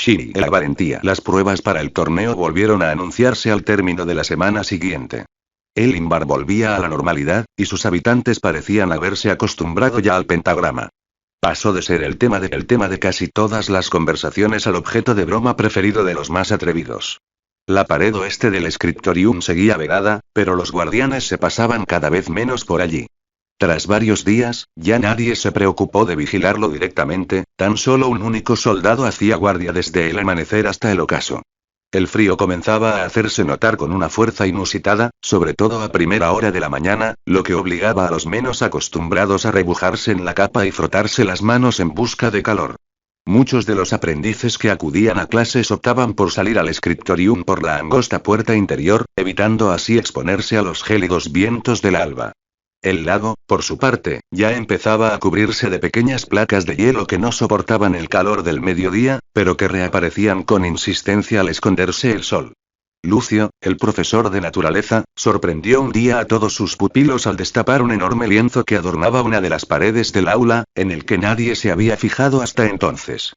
Shiri la valentía. Las pruebas para el torneo volvieron a anunciarse al término de la semana siguiente. Elimbar volvía a la normalidad, y sus habitantes parecían haberse acostumbrado ya al pentagrama. Pasó de ser el tema de casi todas las conversaciones al objeto de broma preferido de los más atrevidos. La pared oeste del scriptorium seguía vedada, pero los guardianes se pasaban cada vez menos por allí. Tras varios días, ya nadie se preocupó de vigilarlo directamente, tan solo un único soldado hacía guardia desde el amanecer hasta el ocaso. El frío comenzaba a hacerse notar con una fuerza inusitada, sobre todo a primera hora de la mañana, lo que obligaba a los menos acostumbrados a rebujarse en la capa y frotarse las manos en busca de calor. Muchos de los aprendices que acudían a clases optaban por salir al scriptorium por la angosta puerta interior, evitando así exponerse a los gélidos vientos del alba. El lago, por su parte, ya empezaba a cubrirse de pequeñas placas de hielo que no soportaban el calor del mediodía, pero que reaparecían con insistencia al esconderse el sol. Lucio, el profesor de naturaleza, sorprendió un día a todos sus pupilos al destapar un enorme lienzo que adornaba una de las paredes del aula, en el que nadie se había fijado hasta entonces.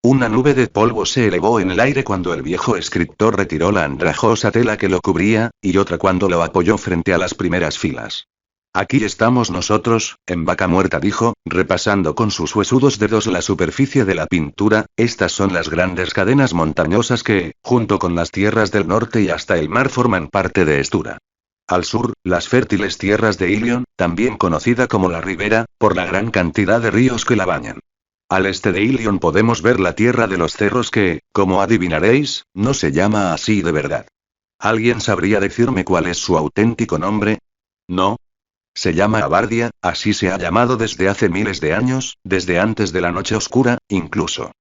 Una nube de polvo se elevó en el aire cuando el viejo escritor retiró la andrajosa tela que lo cubría, y otra cuando lo apoyó frente a las primeras filas. Aquí estamos nosotros, en Vaca Muerta, dijo, repasando con sus huesudos dedos la superficie de la pintura. Estas son las grandes cadenas montañosas que, junto con las tierras del norte y hasta el mar, forman parte de Estura. Al sur, las fértiles tierras de Ilion, también conocida como la Ribera, por la gran cantidad de ríos que la bañan. Al este de Ilion podemos ver la tierra de los cerros que, como adivinaréis, no se llama así de verdad. ¿Alguien sabría decirme cuál es su auténtico nombre? ¿No? Se llama Abardia, así se ha llamado desde hace miles de años, desde antes de la Noche Oscura, incluso.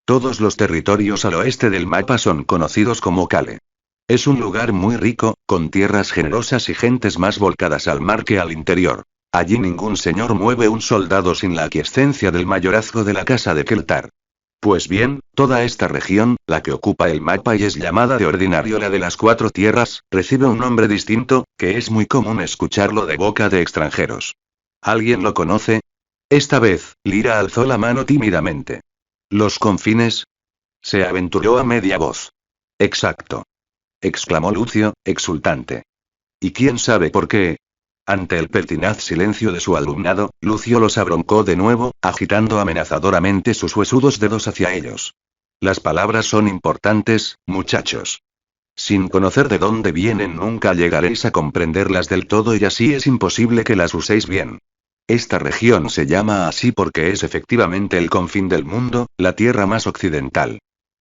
Todos los territorios al oeste del mapa son conocidos como Kale. Es un lugar muy rico, con tierras generosas y gentes más volcadas al mar que al interior. Allí ningún señor mueve un soldado sin la aquiescencia del mayorazgo de la casa de Keltar. Pues bien, toda esta región, la que ocupa el mapa y es llamada de ordinario la de las Cuatro Tierras, recibe un nombre distinto, que es muy común escucharlo de boca de extranjeros. ¿Alguien lo conoce? Esta vez, Lyra alzó la mano tímidamente. ¿Los confines? Se aventuró a media voz. Exacto. Exclamó Lucio, exultante. ¿Y quién sabe por qué? Ante el pertinaz silencio de su alumnado, Lucio los abroncó de nuevo, agitando amenazadoramente sus huesudos dedos hacia ellos. Las palabras son importantes, muchachos. Sin conocer de dónde vienen nunca llegaréis a comprenderlas del todo y así es imposible que las uséis bien. Esta región se llama así porque es efectivamente el confín del mundo, la tierra más occidental.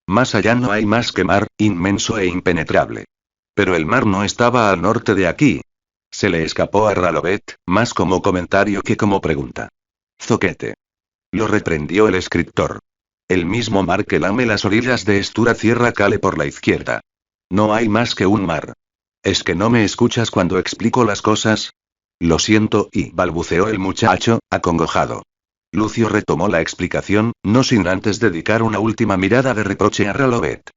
Más allá no hay más que mar, inmenso e impenetrable. Pero el mar no estaba al norte de aquí. Se le escapó a Ralovet, más como comentario que como pregunta. Zoquete. Lo reprendió el escritor. El mismo mar que lame las orillas de Estura cierra Kale por la izquierda. No hay más que un mar. ¿Es que no me escuchas cuando explico las cosas? Lo siento, y balbuceó el muchacho, acongojado. Lucio retomó la explicación, no sin antes dedicar una última mirada de reproche a Ralovet.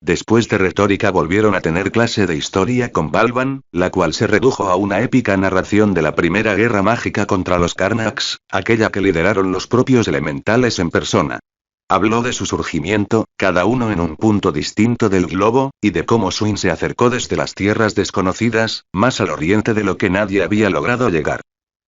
Después de retórica volvieron a tener clase de historia con Balban, la cual se redujo a una épica narración de la primera guerra mágica contra los Karnaks, aquella que lideraron los propios elementales en persona. Habló de su surgimiento, cada uno en un punto distinto del globo, y de cómo Swin se acercó desde las tierras desconocidas, más al oriente de lo que nadie había logrado llegar.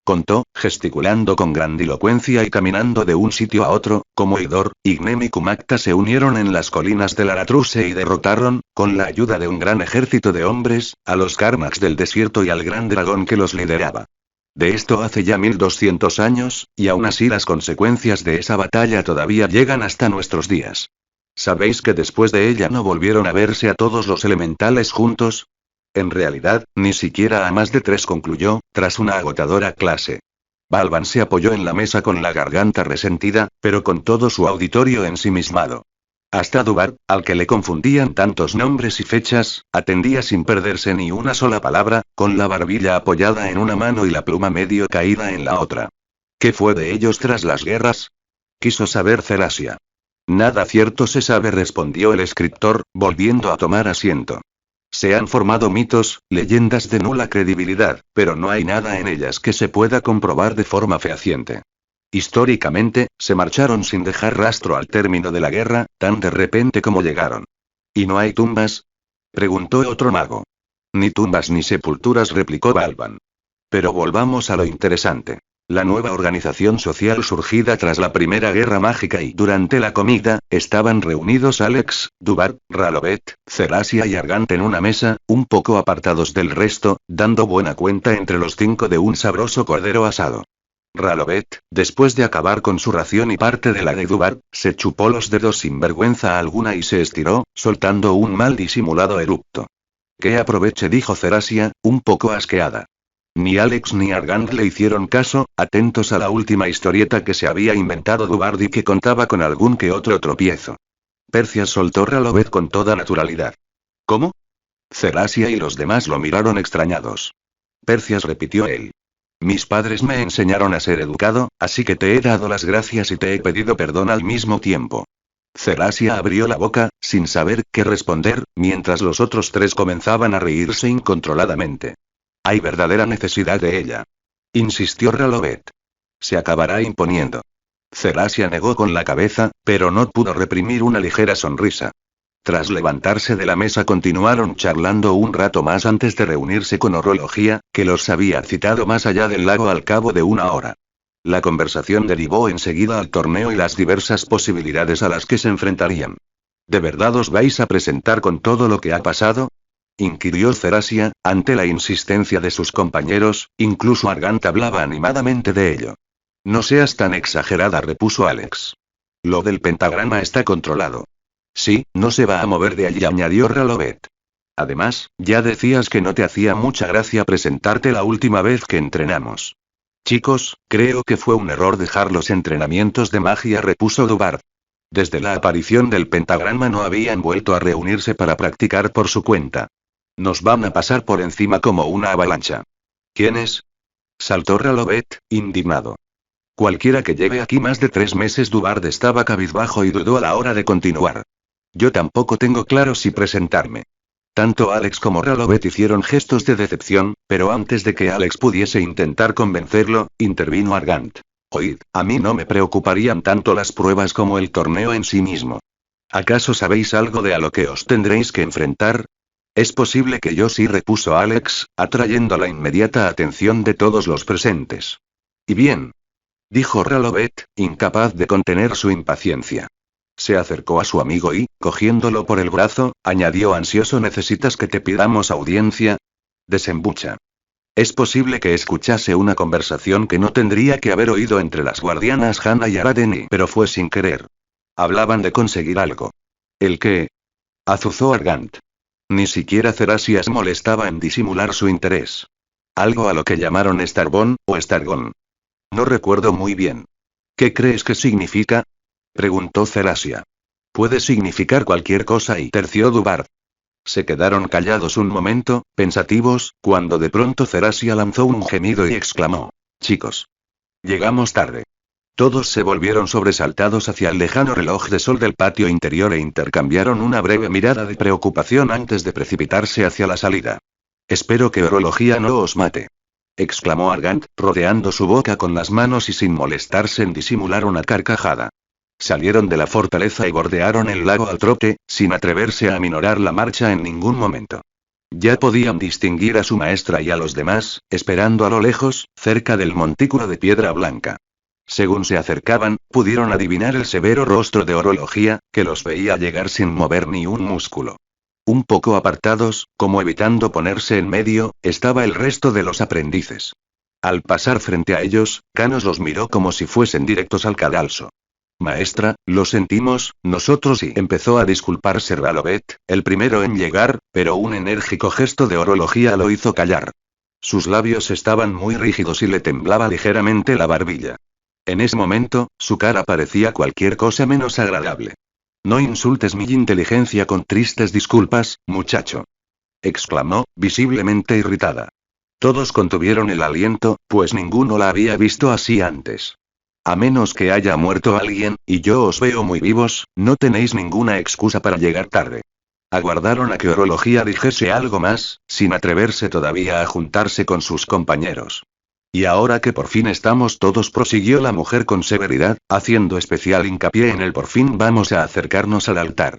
Contó, gesticulando con grandilocuencia y caminando de un sitio a otro, como Idor, Ignem y Kumacta se unieron en las colinas del Aratruse y derrotaron, con la ayuda de un gran ejército de hombres, a los Karnaks del desierto y al gran dragón que los lideraba. De esto hace ya 1200 años, y aún así las consecuencias de esa batalla todavía llegan hasta nuestros días. ¿Sabéis que después de ella no volvieron a verse a todos los elementales juntos? En realidad, ni siquiera a más de 3, concluyó, tras una agotadora clase. Balban se apoyó en la mesa con la garganta resentida, pero con todo su auditorio ensimismado. Hasta Dubar, al que le confundían tantos nombres y fechas, atendía sin perderse ni una sola palabra, con la barbilla apoyada en una mano y la pluma medio caída en la otra. ¿Qué fue de ellos tras las guerras? Quiso saber Celasia. Nada cierto se sabe, respondió el escritor, volviendo a tomar asiento. Se han formado mitos, leyendas de nula credibilidad, pero no hay nada en ellas que se pueda comprobar de forma fehaciente. Históricamente, se marcharon sin dejar rastro al término de la guerra, tan de repente como llegaron. ¿Y no hay tumbas? Preguntó otro mago. Ni tumbas ni sepulturas, replicó Balban. Pero volvamos a lo interesante. La nueva organización social surgida tras la Primera Guerra Mágica, y durante la comida, estaban reunidos Alex, Dubar, Ralovet, Cerasia y Argant en una mesa, un poco apartados del resto, dando buena cuenta entre los 5 de un sabroso cordero asado. Ralovet, después de acabar con su ración y parte de la de Dubar, se chupó los dedos sin vergüenza alguna y se estiró, soltando un mal disimulado eructo. Que aproveche, dijo Cerasia, un poco asqueada. Ni Alex ni Argant le hicieron caso, atentos a la última historieta que se había inventado Dubardi y que contaba con algún que otro tropiezo. Percias, soltó Ralovet con toda naturalidad. ¿Cómo? Cerasia y los demás lo miraron extrañados. Percias, repitió él. Mis padres me enseñaron a ser educado, así que te he dado las gracias y te he pedido perdón al mismo tiempo. Cerasia abrió la boca, sin saber qué responder, mientras los otros 3 comenzaban a reírse incontroladamente. Hay verdadera necesidad de ella, insistió Ralovet. Se acabará imponiendo. Cerasia negó con la cabeza, pero no pudo reprimir una ligera sonrisa. Tras levantarse de la mesa continuaron charlando un rato más antes de reunirse con Orología, que los había citado más allá del lago al cabo de una hora. La conversación derivó enseguida al torneo y las diversas posibilidades a las que se enfrentarían. ¿De verdad os vais a presentar con todo lo que ha pasado?, inquirió Cerasia, ante la insistencia de sus compañeros, incluso Argant hablaba animadamente de ello. No seas tan exagerada, repuso Alex. Lo del pentagrama está controlado. Sí, no se va a mover de allí, añadió Ralovet. Además, ya decías que no te hacía mucha gracia presentarte la última vez que entrenamos. Chicos, creo que fue un error dejar los entrenamientos de magia, repuso Dubar. Desde la aparición del pentagrama no habían vuelto a reunirse para practicar por su cuenta. Nos van a pasar por encima como una avalancha. ¿Quiénes? Saltó Ralovet, indignado. Cualquiera que lleve aquí más de 3 meses. Dubard estaba cabizbajo y dudó a la hora de continuar. Yo tampoco tengo claro si presentarme. Tanto Alex como Ralovet hicieron gestos de decepción, pero antes de que Alex pudiese intentar convencerlo, intervino Argant. Oíd, a mí no me preocuparían tanto las pruebas como el torneo en sí mismo. ¿Acaso sabéis algo de a lo que os tendréis que enfrentar? Es posible que yo sí, repuso Alex, atrayendo la inmediata atención de todos los presentes. ¿Y bien?, dijo Ralovet, incapaz de contener su impaciencia. Se acercó a su amigo y, cogiéndolo por el brazo, añadió ansioso: ¿necesitas que te pidamos audiencia? Desembucha. Es posible que escuchase una conversación que no tendría que haber oído entre las guardianas Hannah y Aradeni, pero fue sin querer. Hablaban de conseguir algo. ¿El qué?, azuzó Argant. Ni siquiera Cerasia se molestaba en disimular su interés. Algo a lo que llamaron Starbone, o Stargón. No recuerdo muy bien. ¿Qué crees que significa?, preguntó Cerasia. Puede significar cualquier cosa, y terció Dubard. Se quedaron callados un momento, pensativos, cuando de pronto Cerasia lanzó un gemido y exclamó: Chicos. Llegamos tarde. Todos se volvieron sobresaltados hacia el lejano reloj de sol del patio interior e intercambiaron una breve mirada de preocupación antes de precipitarse hacia la salida. Espero que Orología no os mate, exclamó Argant, rodeando su boca con las manos y sin molestarse en disimular una carcajada. Salieron de la fortaleza y bordearon el lago al trote, sin atreverse a aminorar la marcha en ningún momento. Ya podían distinguir a su maestra y a los demás, esperando a lo lejos, cerca del montículo de piedra blanca. Según se acercaban, pudieron adivinar el severo rostro de Orología, que los veía llegar sin mover ni un músculo. Un poco apartados, como evitando ponerse en medio, estaba el resto de los aprendices. Al pasar frente a ellos, Canos los miró como si fuesen directos al cadalso. Maestra, lo sentimos, nosotros, y empezó a disculparse Ralovet, el primero en llegar, pero un enérgico gesto de Orología lo hizo callar. Sus labios estaban muy rígidos y le temblaba ligeramente la barbilla. En ese momento, su cara parecía cualquier cosa menos agradable. No insultes mi inteligencia con tristes disculpas, muchacho, exclamó, visiblemente irritada. Todos contuvieron el aliento, pues ninguno la había visto así antes. A menos que haya muerto alguien, y yo os veo muy vivos, no tenéis ninguna excusa para llegar tarde. Aguardaron a que Orología dijese algo más, sin atreverse todavía a juntarse con sus compañeros. Y ahora que por fin estamos todos, prosiguió la mujer con severidad, haciendo especial hincapié en el por fin, vamos a acercarnos al altar.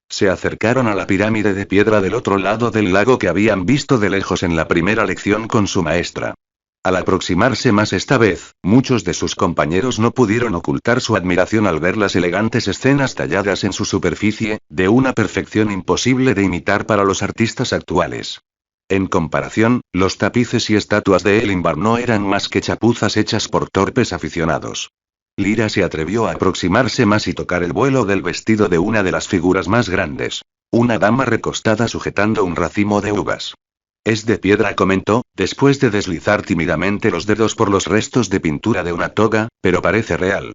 Se acercaron a la pirámide de piedra del otro lado del lago que habían visto de lejos en la primera lección con su maestra. Al aproximarse más esta vez, muchos de sus compañeros no pudieron ocultar su admiración al ver las elegantes escenas talladas en su superficie, de una perfección imposible de imitar para los artistas actuales. En comparación, los tapices y estatuas de Elimbar no eran más que chapuzas hechas por torpes aficionados. Lyra se atrevió a aproximarse más y tocar el vuelo del vestido de una de las figuras más grandes. Una dama recostada sujetando un racimo de uvas. Es de piedra, comentó, después de deslizar tímidamente los dedos por los restos de pintura de una toga, pero parece real.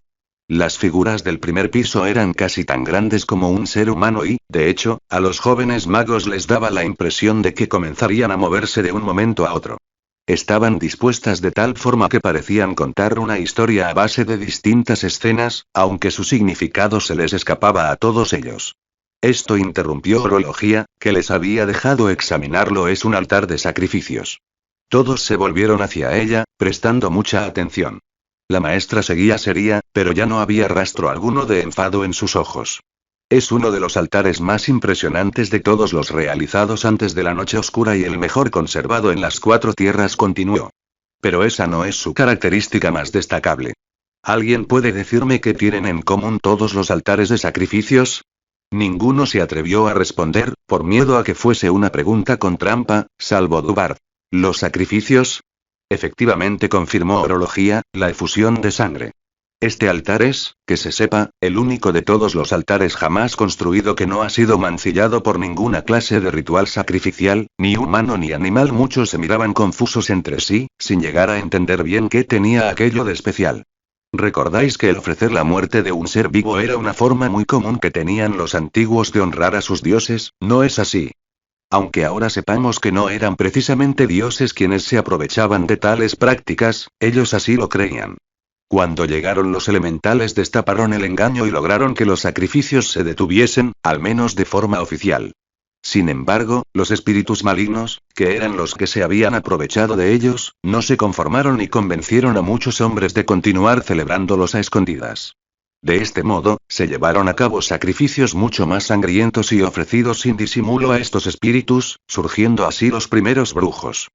Las figuras del primer piso eran casi tan grandes como un ser humano y, de hecho, a los jóvenes magos les daba la impresión de que comenzarían a moverse de un momento a otro. Estaban dispuestas de tal forma que parecían contar una historia a base de distintas escenas, aunque su significado se les escapaba a todos ellos. Esto, interrumpió Orología, que les había dejado examinarlo, es un altar de sacrificios. Todos se volvieron hacia ella, prestando mucha atención. La maestra seguía seria, pero ya no había rastro alguno de enfado en sus ojos. Es uno de los altares más impresionantes de todos los realizados antes de la noche oscura y el mejor conservado en las 4 tierras, continuó. Pero esa no es su característica más destacable. ¿Alguien puede decirme qué tienen en común todos los altares de sacrificios? Ninguno se atrevió a responder, por miedo a que fuese una pregunta con trampa, salvo Dubard. ¿Los sacrificios? Efectivamente, confirmó Orología, la efusión de sangre. Este altar es, que se sepa, el único de todos los altares jamás construido que no ha sido mancillado por ninguna clase de ritual sacrificial, ni humano ni animal. Muchos se miraban confusos entre sí, sin llegar a entender bien qué tenía aquello de especial. ¿Recordáis que el ofrecer la muerte de un ser vivo era una forma muy común que tenían los antiguos de honrar a sus dioses? ¿No es así? Aunque ahora sepamos que no eran precisamente dioses quienes se aprovechaban de tales prácticas, ellos así lo creían. Cuando llegaron los elementales destaparon el engaño y lograron que los sacrificios se detuviesen, al menos de forma oficial. Sin embargo, los espíritus malignos, que eran los que se habían aprovechado de ellos, no se conformaron y convencieron a muchos hombres de continuar celebrándolos a escondidas. De este modo, se llevaron a cabo sacrificios mucho más sangrientos y ofrecidos sin disimulo a estos espíritus, surgiendo así los primeros brujos.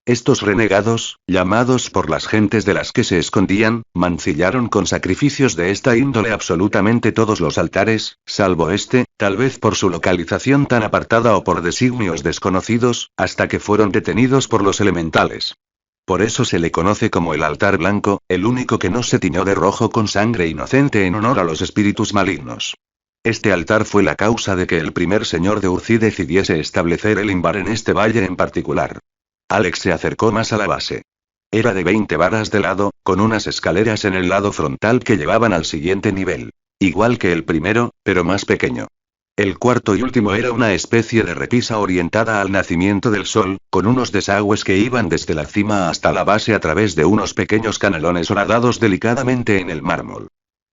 Estos renegados, llamados por las gentes de las que se escondían, mancillaron con sacrificios de esta índole absolutamente todos los altares, salvo este, tal vez por su localización tan apartada o por designios desconocidos, hasta que fueron detenidos por los elementales. Por eso se le conoce como el altar blanco, el único que no se tiñó de rojo con sangre inocente en honor a los espíritus malignos. Este altar fue la causa de que el primer señor de Urzi decidiese establecer Elimbar en este valle en particular. Alex se acercó más a la base. Era de 20 varas de lado, con unas escaleras en el lado frontal que llevaban al siguiente nivel. Igual que el primero, pero más pequeño. El cuarto y último era una especie de repisa orientada al nacimiento del sol, con unos desagües que iban desde la cima hasta la base a través de unos pequeños canalones horadados delicadamente en el mármol.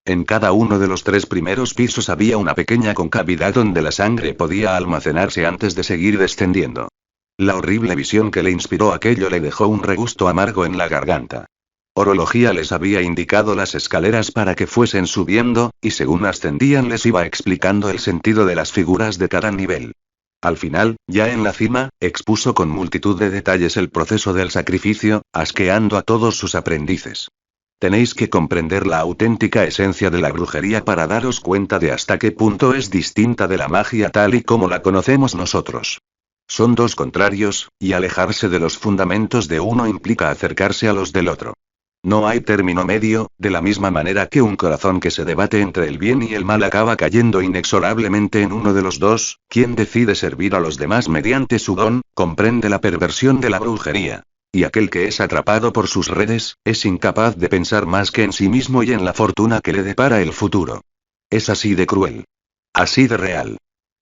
En cada uno de los 3 primeros pisos había una pequeña concavidad donde la sangre podía almacenarse antes de seguir descendiendo. La horrible visión que le inspiró aquello le dejó un regusto amargo en la garganta. Orología les había indicado las escaleras para que fuesen subiendo, y según ascendían les iba explicando el sentido de las figuras de cada nivel. Al final, ya en la cima, expuso con multitud de detalles el proceso del sacrificio, asqueando a todos sus aprendices. Tenéis que comprender la auténtica esencia de la brujería para daros cuenta de hasta qué punto es distinta de la magia tal y como la conocemos nosotros. Son dos contrarios, y alejarse de los fundamentos de uno implica acercarse a los del otro. No hay término medio, de la misma manera que un corazón que se debate entre el bien y el mal acaba cayendo inexorablemente en uno de los dos. Quien decide servir a los demás mediante su don, comprende la perversión de la brujería. Y aquel que es atrapado por sus redes, es incapaz de pensar más que en sí mismo y en la fortuna que le depara el futuro. Es así de cruel. Así de real.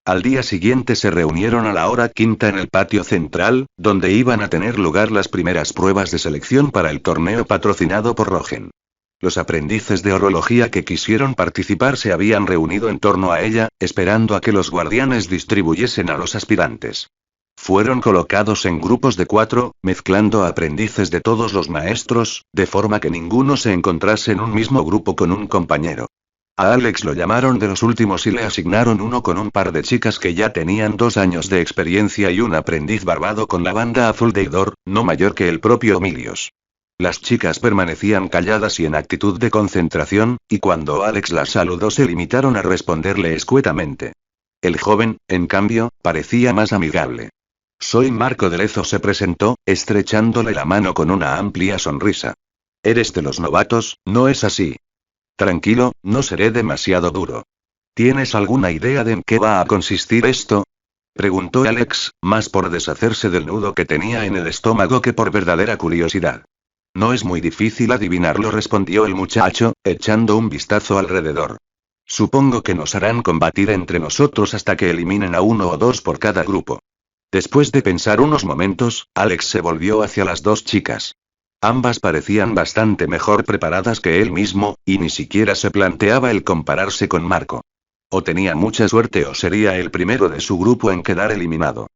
Al día siguiente se reunieron a la hora quinta en el patio central, donde iban a tener lugar las primeras pruebas de selección para el torneo patrocinado por Rogen. Los aprendices de orología que quisieron participar se habían reunido en torno a ella, esperando a que los guardianes distribuyesen a los aspirantes. Fueron colocados en grupos de 4, mezclando aprendices de todos los maestros, de forma que ninguno se encontrase en un mismo grupo con un compañero. A Alex lo llamaron de los últimos y le asignaron uno con un par de chicas que ya tenían 2 años de experiencia y un aprendiz barbado con la banda azul de Idor, no mayor que el propio Milios. Las chicas permanecían calladas y en actitud de concentración, y cuando Alex las saludó se limitaron a responderle escuetamente. El joven, en cambio, parecía más amigable. Soy Marco de Lezo, se presentó, estrechándole la mano con una amplia sonrisa. Eres de los novatos, ¿no es así? Tranquilo, no seré demasiado duro. ¿Tienes alguna idea de en qué va a consistir esto? Preguntó Alex, más por deshacerse del nudo que tenía en el estómago que por verdadera curiosidad. No es muy difícil adivinarlo, respondió el muchacho, echando un vistazo alrededor. Supongo que nos harán combatir entre nosotros hasta que eliminen a 1 o 2 por cada grupo. Después de pensar unos momentos, Alex se volvió hacia las 2 chicas. Ambas parecían bastante mejor preparadas que él mismo, y ni siquiera se planteaba el compararse con Marco. O tenía mucha suerte o sería el primero de su grupo en quedar eliminado.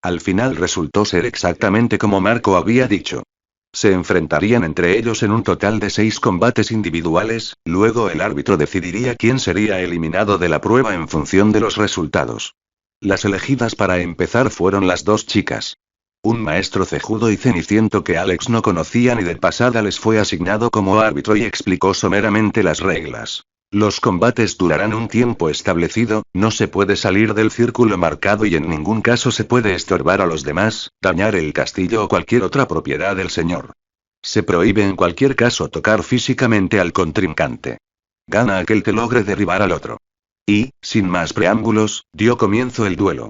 Al final resultó ser exactamente como Marco había dicho. Se enfrentarían entre ellos en un total de 6 combates individuales, luego el árbitro decidiría quién sería eliminado de la prueba en función de los resultados. Las elegidas para empezar fueron las 2 chicas. Un maestro cejudo y ceniciento que Alex no conocía ni de pasada les fue asignado como árbitro y explicó someramente las reglas. Los combates durarán un tiempo establecido, no se puede salir del círculo marcado y en ningún caso se puede estorbar a los demás, dañar el castillo o cualquier otra propiedad del señor. Se prohíbe en cualquier caso tocar físicamente al contrincante. Gana aquel que logre derribar al otro. Y, sin más preámbulos, dio comienzo el duelo.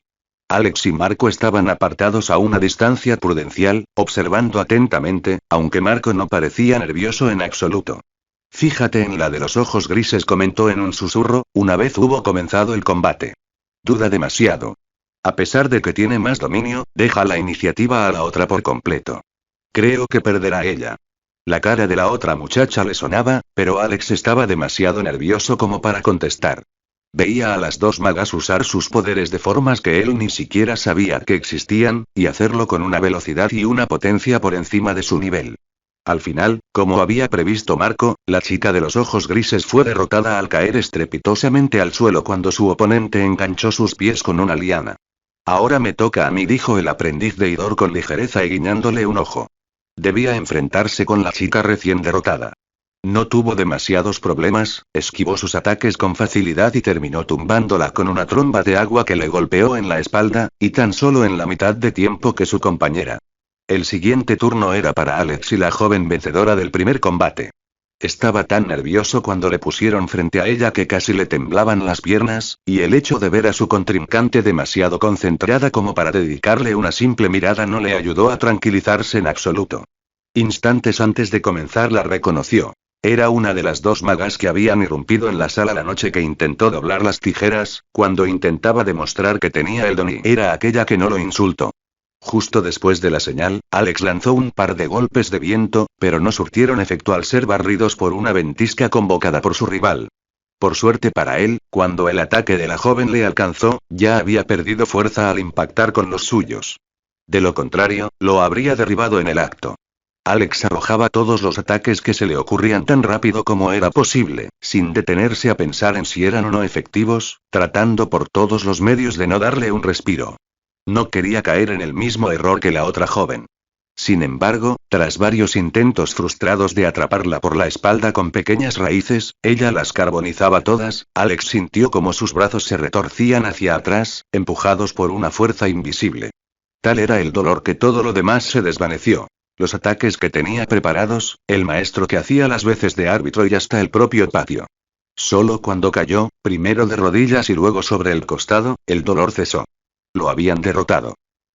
Alex y Marco estaban apartados a una distancia prudencial, observando atentamente, aunque Marco no parecía nervioso en absoluto. Fíjate en la de los ojos grises, comentó en un susurro, una vez hubo comenzado el combate. Duda demasiado. A pesar de que tiene más dominio, deja la iniciativa a la otra por completo. Creo que perderá ella. La cara de la otra muchacha le sonaba, pero Alex estaba demasiado nervioso como para contestar. Veía a las 2 magas usar sus poderes de formas que él ni siquiera sabía que existían, y hacerlo con una velocidad y una potencia por encima de su nivel. Al final, como había previsto Marco, la chica de los ojos grises fue derrotada al caer estrepitosamente al suelo cuando su oponente enganchó sus pies con una liana. Ahora me toca a mí, dijo el aprendiz de Idor con ligereza y guiñándole un ojo. Debía enfrentarse con la chica recién derrotada. No tuvo demasiados problemas, esquivó sus ataques con facilidad y terminó tumbándola con una tromba de agua que le golpeó en la espalda, y tan solo en la mitad de tiempo que su compañera. El siguiente turno era para Alex y la joven vencedora del primer combate. Estaba tan nervioso cuando le pusieron frente a ella que casi le temblaban las piernas, y el hecho de ver a su contrincante demasiado concentrada como para dedicarle una simple mirada no le ayudó a tranquilizarse en absoluto. Instantes antes de comenzar la reconoció. Era una de las 2 magas que habían irrumpido en la sala la noche que intentó doblar las tijeras, cuando intentaba demostrar que tenía el don, y era aquella que no lo insultó. Justo después de la señal, Alex lanzó un par de golpes de viento, pero no surtieron efecto al ser barridos por una ventisca convocada por su rival. Por suerte para él, cuando el ataque de la joven le alcanzó, ya había perdido fuerza al impactar con los suyos. De lo contrario, lo habría derribado en el acto. Alex arrojaba todos los ataques que se le ocurrían tan rápido como era posible, sin detenerse a pensar en si eran o no efectivos, tratando por todos los medios de no darle un respiro. No quería caer en el mismo error que la otra joven. Sin embargo, tras varios intentos frustrados de atraparla por la espalda con pequeñas raíces, ella las carbonizaba todas. Alex sintió como sus brazos se retorcían hacia atrás, empujados por una fuerza invisible. Tal era el dolor que todo lo demás se desvaneció. Los ataques que tenía preparados, el maestro que hacía las veces de árbitro y hasta el propio patio. Solo cuando cayó, primero de rodillas y luego sobre el costado, el dolor cesó. Lo habían derrotado.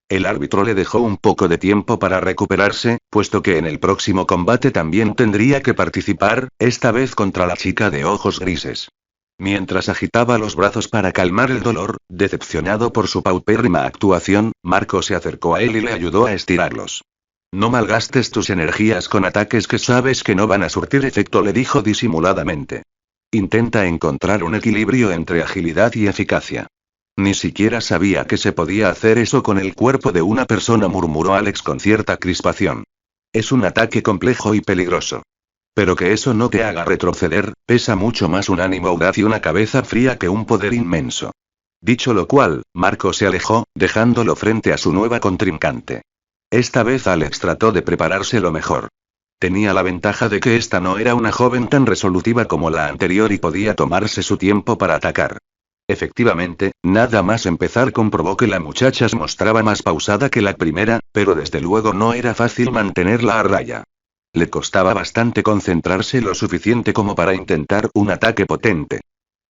El árbitro le dejó un poco de tiempo para recuperarse, puesto que en el próximo combate también tendría que participar, esta vez contra la chica de ojos grises. Mientras agitaba los brazos para calmar el dolor, decepcionado por su paupérrima actuación, Marco se acercó a él y le ayudó a estirarlos. No malgastes tus energías con ataques que sabes que no van a surtir efecto, le dijo disimuladamente. Intenta encontrar un equilibrio entre agilidad y eficacia. Ni siquiera sabía que se podía hacer eso con el cuerpo de una persona, murmuró Alex con cierta crispación. Es un ataque complejo y peligroso. Pero que eso no te haga retroceder, pesa mucho más un ánimo audaz y una cabeza fría que un poder inmenso. Dicho lo cual, Marco se alejó, dejándolo frente a su nueva contrincante. Esta vez Alex trató de prepararse lo mejor. Tenía la ventaja de que esta no era una joven tan resolutiva como la anterior y podía tomarse su tiempo para atacar. Efectivamente, nada más empezar comprobó que la muchacha se mostraba más pausada que la primera, pero desde luego no era fácil mantenerla a raya. Le costaba bastante concentrarse lo suficiente como para intentar un ataque potente.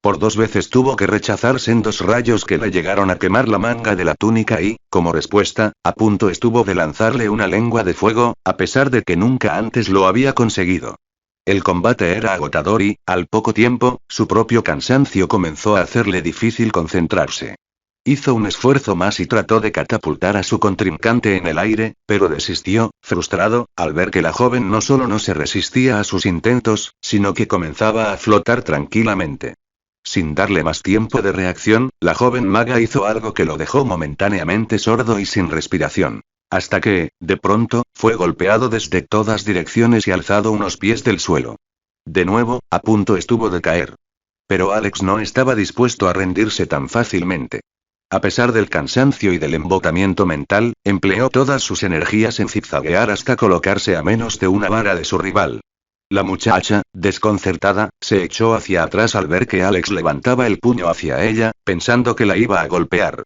Por 2 veces tuvo que rechazar sendos rayos que le llegaron a quemar la manga de la túnica y, como respuesta, a punto estuvo de lanzarle una lengua de fuego, a pesar de que nunca antes lo había conseguido. El combate era agotador y, al poco tiempo, su propio cansancio comenzó a hacerle difícil concentrarse. Hizo un esfuerzo más y trató de catapultar a su contrincante en el aire, pero desistió, frustrado, al ver que la joven no solo no se resistía a sus intentos, sino que comenzaba a flotar tranquilamente. Sin darle más tiempo de reacción, la joven maga hizo algo que lo dejó momentáneamente sordo y sin respiración. Hasta que, de pronto, fue golpeado desde todas direcciones y alzado unos pies del suelo. De nuevo, a punto estuvo de caer. Pero Alex no estaba dispuesto a rendirse tan fácilmente. A pesar del cansancio y del embotamiento mental, empleó todas sus energías en zigzaguear hasta colocarse a menos de una vara de su rival. La muchacha, desconcertada, se echó hacia atrás al ver que Alex levantaba el puño hacia ella, pensando que la iba a golpear.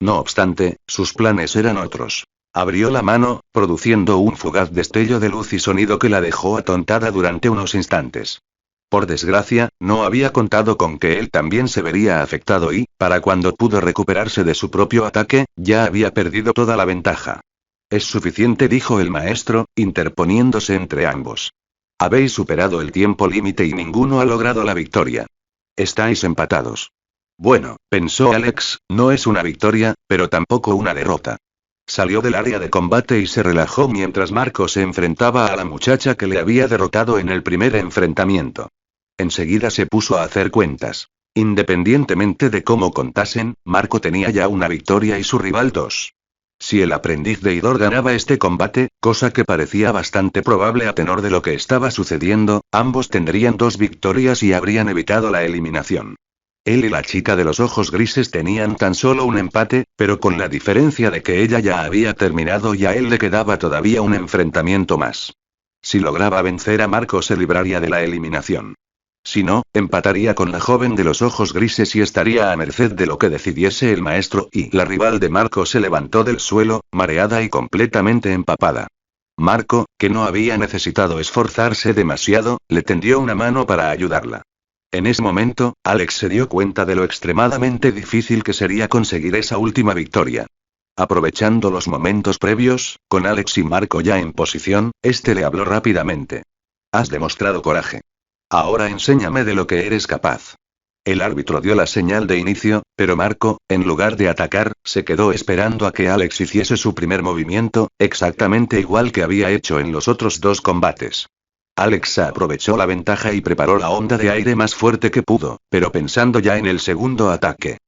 No obstante, sus planes eran otros. Abrió la mano, produciendo un fugaz destello de luz y sonido que la dejó atontada durante unos instantes. Por desgracia, no había contado con que él también se vería afectado y, para cuando pudo recuperarse de su propio ataque, ya había perdido toda la ventaja. Es suficiente, dijo el maestro, interponiéndose entre ambos. Habéis superado el tiempo límite y ninguno ha logrado la victoria. Estáis empatados. Bueno, pensó Alex, no es una victoria, pero tampoco una derrota. Salió del área de combate y se relajó mientras Marco se enfrentaba a la muchacha que le había derrotado en el primer enfrentamiento. Enseguida se puso a hacer cuentas. Independientemente de cómo contasen, Marco tenía ya una victoria y su rival 2. Si el aprendiz de Idor ganaba este combate, cosa que parecía bastante probable a tenor de lo que estaba sucediendo, ambos tendrían 2 victorias y habrían evitado la eliminación. Él y la chica de los ojos grises tenían tan solo un empate, pero con la diferencia de que ella ya había terminado y a él le quedaba todavía un enfrentamiento más. Si lograba vencer a Marco se libraría de la eliminación. Si no, empataría con la joven de los ojos grises y estaría a merced de lo que decidiese el maestro, y la rival de Marco se levantó del suelo, mareada y completamente empapada. Marco, que no había necesitado esforzarse demasiado, le tendió una mano para ayudarla. En ese momento, Alex se dio cuenta de lo extremadamente difícil que sería conseguir esa última victoria. Aprovechando los momentos previos, con Alex y Marco ya en posición, este le habló rápidamente. Has demostrado coraje. Ahora enséñame de lo que eres capaz. El árbitro dio la señal de inicio, pero Marco, en lugar de atacar, se quedó esperando a que Alex hiciese su primer movimiento, exactamente igual que había hecho en los otros 2 combates. Alex aprovechó la ventaja y preparó la onda de aire más fuerte que pudo, pero pensando ya en el segundo ataque.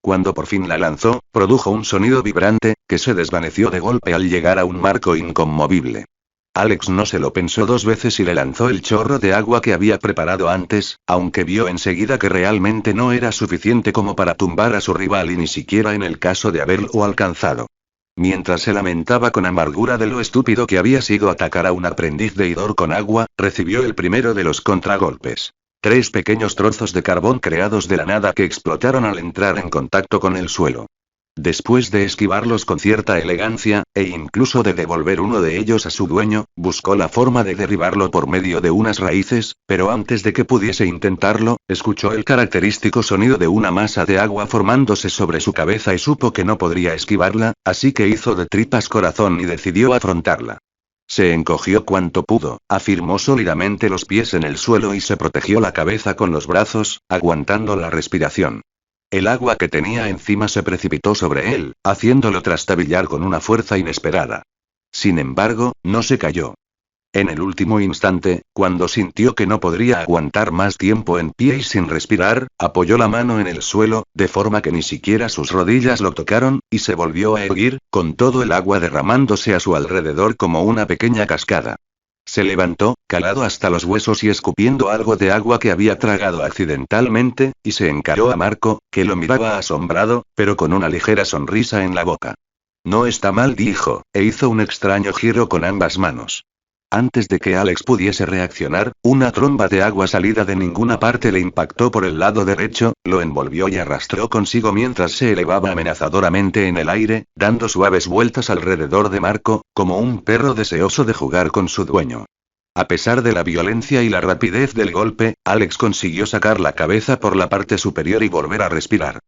Cuando por fin la lanzó, produjo un sonido vibrante, que se desvaneció de golpe al llegar a un Marco inconmovible. Alex no se lo pensó 2 veces y le lanzó el chorro de agua que había preparado antes, aunque vio enseguida que realmente no era suficiente como para tumbar a su rival y ni siquiera en el caso de haberlo alcanzado. Mientras se lamentaba con amargura de lo estúpido que había sido atacar a un aprendiz de Idor con agua, recibió el primero de los contragolpes. 3 pequeños trozos de carbón creados de la nada que explotaron al entrar en contacto con el suelo. Después de esquivarlos con cierta elegancia, e incluso de devolver uno de ellos a su dueño, buscó la forma de derribarlo por medio de unas raíces, pero antes de que pudiese intentarlo, escuchó el característico sonido de una masa de agua formándose sobre su cabeza y supo que no podría esquivarla, así que hizo de tripas corazón y decidió afrontarla. Se encogió cuanto pudo, afirmó sólidamente los pies en el suelo y se protegió la cabeza con los brazos, aguantando la respiración. El agua que tenía encima se precipitó sobre él, haciéndolo trastabillar con una fuerza inesperada. Sin embargo, no se cayó. En el último instante, cuando sintió que no podría aguantar más tiempo en pie y sin respirar, apoyó la mano en el suelo, de forma que ni siquiera sus rodillas lo tocaron, y se volvió a erguir, con todo el agua derramándose a su alrededor como una pequeña cascada. Se levantó, calado hasta los huesos y escupiendo algo de agua que había tragado accidentalmente, y se encaró a Marco, que lo miraba asombrado, pero con una ligera sonrisa en la boca. No está mal, dijo, e hizo un extraño giro con ambas manos. Antes de que Alex pudiese reaccionar, una tromba de agua salida de ninguna parte le impactó por el lado derecho, lo envolvió y arrastró consigo mientras se elevaba amenazadoramente en el aire, dando suaves vueltas alrededor de Marco, como un perro deseoso de jugar con su dueño. A pesar de la violencia y la rapidez del golpe, Alex consiguió sacar la cabeza por la parte superior y volver a respirar.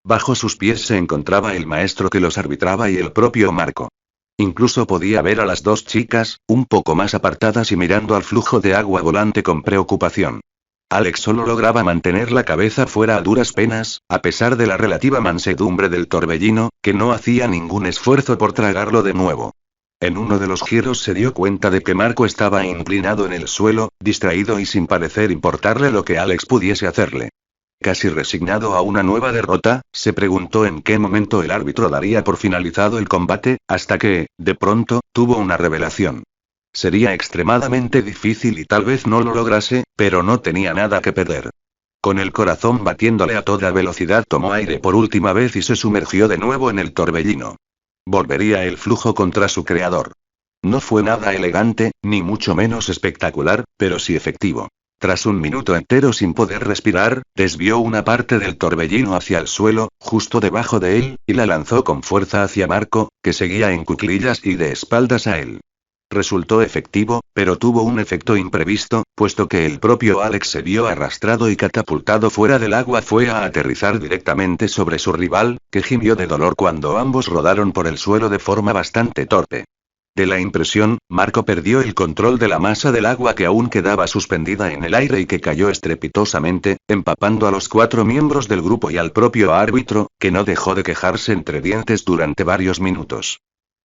Bajo sus pies se encontraba el maestro que los arbitraba y el propio Marco. Incluso podía ver a las dos chicas, un poco más apartadas y mirando al flujo de agua volante con preocupación. Alex solo lograba mantener la cabeza fuera a duras penas, a pesar de la relativa mansedumbre del torbellino, que no hacía ningún esfuerzo por tragarlo de nuevo. En uno de los giros se dio cuenta de que Marco estaba inclinado en el suelo, distraído y sin parecer importarle lo que Alex pudiese hacerle. Casi resignado a una nueva derrota, se preguntó en qué momento el árbitro daría por finalizado el combate, hasta que, de pronto, tuvo una revelación. Sería extremadamente difícil y tal vez no lo lograse, pero no tenía nada que perder. Con el corazón batiéndole a toda velocidad tomó aire por última vez y se sumergió de nuevo en el torbellino. Volvería el flujo contra su creador. No fue nada elegante, ni mucho menos espectacular, pero sí efectivo. Tras un minuto entero sin poder respirar, desvió una parte del torbellino hacia el suelo, justo debajo de él, y la lanzó con fuerza hacia Marco, que seguía en cuclillas y de espaldas a él. Resultó efectivo, pero tuvo un efecto imprevisto, puesto que el propio Alex se vio arrastrado y catapultado fuera del agua. Fue a aterrizar directamente sobre su rival, que gimió de dolor cuando ambos rodaron por el suelo de forma bastante torpe. De la impresión, Marco perdió el control de la masa del agua que aún quedaba suspendida en el aire y que cayó estrepitosamente, empapando a los 4 miembros del grupo y al propio árbitro, que no dejó de quejarse entre dientes durante varios minutos.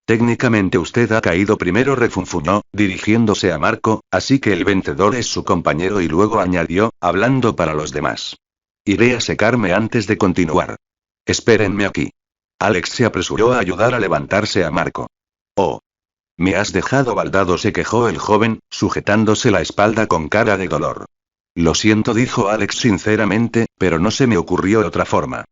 Técnicamente usted ha caído primero, refunfuñó, dirigiéndose a Marco, así que el vencedor es su compañero, y luego añadió, hablando para los demás. Iré a secarme antes de continuar. Espérenme aquí. Alex se apresuró a ayudar a levantarse a Marco. Oh. Me has dejado baldado, se quejó el joven, sujetándose la espalda con cara de dolor. Lo siento, dijo Alex sinceramente, pero no se me ocurrió otra forma.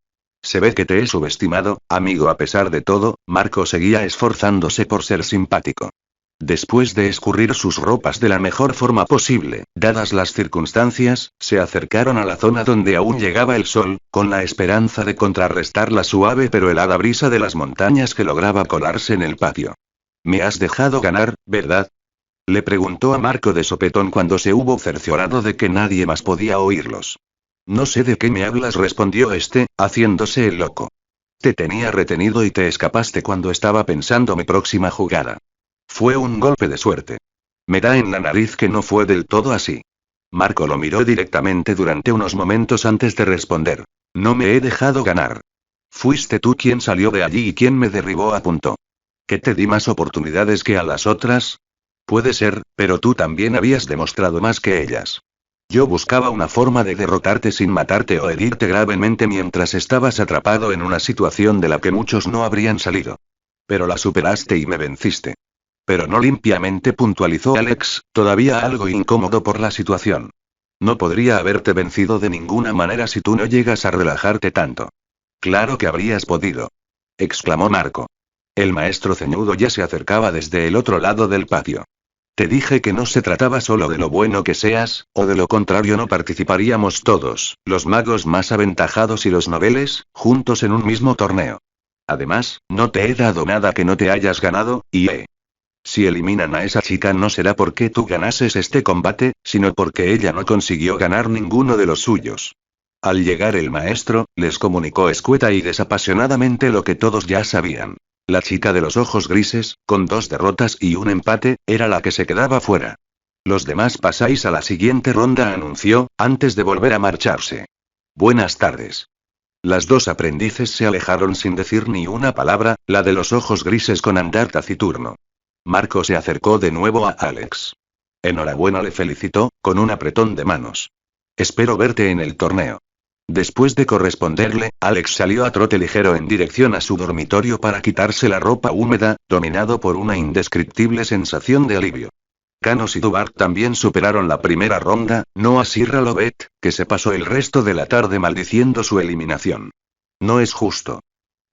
Se ve que te he subestimado, amigo. A pesar de todo, Marco seguía esforzándose por ser simpático. Después de escurrir sus ropas de la mejor forma posible, dadas las circunstancias, se acercaron a la zona donde aún llegaba el sol, con la esperanza de contrarrestar la suave pero helada brisa de las montañas que lograba colarse en el patio. Me has dejado ganar, ¿verdad? Le preguntó a Marco de sopetón cuando se hubo cerciorado de que nadie más podía oírlos. No sé de qué me hablas, respondió este, haciéndose el loco. Te tenía retenido y te escapaste cuando estaba pensando mi próxima jugada. Fue un golpe de suerte. Me da en la nariz que no fue del todo así. Marco lo miró directamente durante unos momentos antes de responder. No me he dejado ganar. Fuiste tú quien salió de allí y quien me derribó, apuntó. ¿Que te di más oportunidades que a las otras? Puede ser, pero tú también habías demostrado más que ellas. Yo buscaba una forma de derrotarte sin matarte o herirte gravemente mientras estabas atrapado en una situación de la que muchos no habrían salido. Pero la superaste y me venciste. Pero no limpiamente, puntualizó Alex, todavía algo incómodo por la situación. No podría haberte vencido de ninguna manera si tú no llegas a relajarte tanto. Claro que habrías podido. Exclamó Marco. El maestro ceñudo ya se acercaba desde el otro lado del patio. Te dije que no se trataba solo de lo bueno que seas, o de lo contrario no participaríamos todos, los magos más aventajados y los noveles, juntos en un mismo torneo. Además, no te he dado nada que no te hayas ganado, y si eliminan a esa chica no será porque tú ganases este combate, sino porque ella no consiguió ganar ninguno de los suyos. Al llegar el maestro, les comunicó escueta y desapasionadamente lo que todos ya sabían. La chica de los ojos grises, con 2 derrotas y un empate, era la que se quedaba fuera. Los demás pasáis a la siguiente ronda, anunció, antes de volver a marcharse. Buenas tardes. Las 2 aprendices se alejaron sin decir ni una palabra, la de los ojos grises con andar taciturno. Marco se acercó de nuevo a Alex. Enhorabuena, le felicitó, con un apretón de manos. Espero verte en el torneo. Después de corresponderle, Alex salió a trote ligero en dirección a su dormitorio para quitarse la ropa húmeda, dominado por una indescriptible sensación de alivio. Canos y Duvart también superaron la primera ronda, no así Ralovet, que se pasó el resto de la tarde maldiciendo su eliminación. No es justo.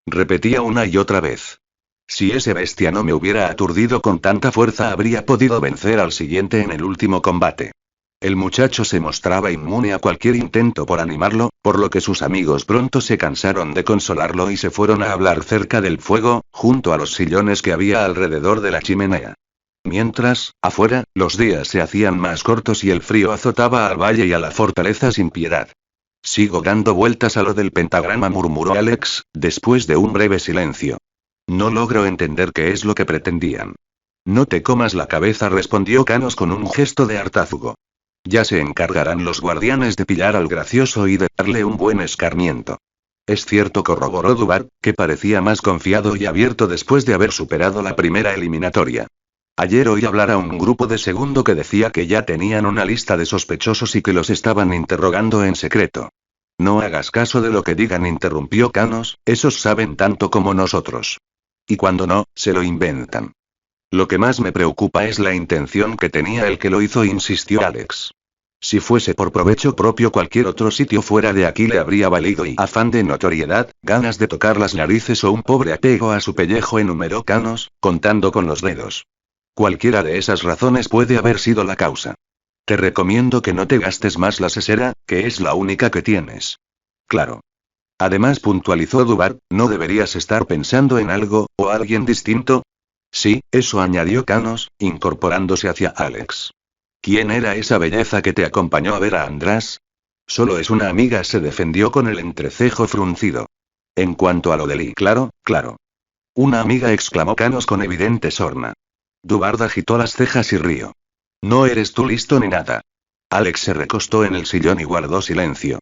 Repetía una y otra vez. Si ese bestia no me hubiera aturdido con tanta fuerza, habría podido vencer al siguiente en el último combate. El muchacho se mostraba inmune a cualquier intento por animarlo, por lo que sus amigos pronto se cansaron de consolarlo y se fueron a hablar cerca del fuego, junto a los sillones que había alrededor de la chimenea. Mientras, afuera, los días se hacían más cortos y el frío azotaba al valle y a la fortaleza sin piedad. Sigo dando vueltas a lo del pentagrama, murmuró Alex, después de un breve silencio. No logro entender qué es lo que pretendían. No te comas la cabeza, respondió Canos con un gesto de hartazgo. Ya se encargarán los guardianes de pillar al gracioso y de darle un buen escarmiento. Es cierto, corroboró Duvart, que parecía más confiado y abierto después de haber superado la primera eliminatoria. Ayer oí hablar a un grupo de segundo que decía que ya tenían una lista de sospechosos y que los estaban interrogando en secreto. No hagas caso de lo que digan, interrumpió Canos, esos saben tanto como nosotros. Y cuando no, se lo inventan. Lo que más me preocupa es la intención que tenía el que lo hizo, insistió Alex. Si fuese por provecho propio, cualquier otro sitio fuera de aquí le habría valido, y afán de notoriedad, ganas de tocar las narices o un pobre apego a su pellejo, enumeró Canos, contando con los dedos. Cualquiera de esas razones puede haber sido la causa. Te recomiendo que no te gastes más la sesera, que es la única que tienes. Claro. Además, puntualizó Duvart, ¿no deberías estar pensando en algo, o alguien distinto? Sí, eso, añadió Canos, incorporándose hacia Alex. ¿Quién era esa belleza que te acompañó a ver a András? Solo es una amiga, se defendió con el entrecejo fruncido. En cuanto a lo de Lee, claro. Una amiga, exclamó Canos con evidente sorna. Duvart agitó las cejas y rió. No eres tú listo ni nada. Alex se recostó en el sillón y guardó silencio.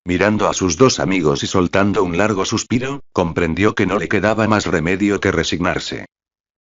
Mirando a sus dos amigos y soltando un largo suspiro, comprendió que no le quedaba más remedio que resignarse.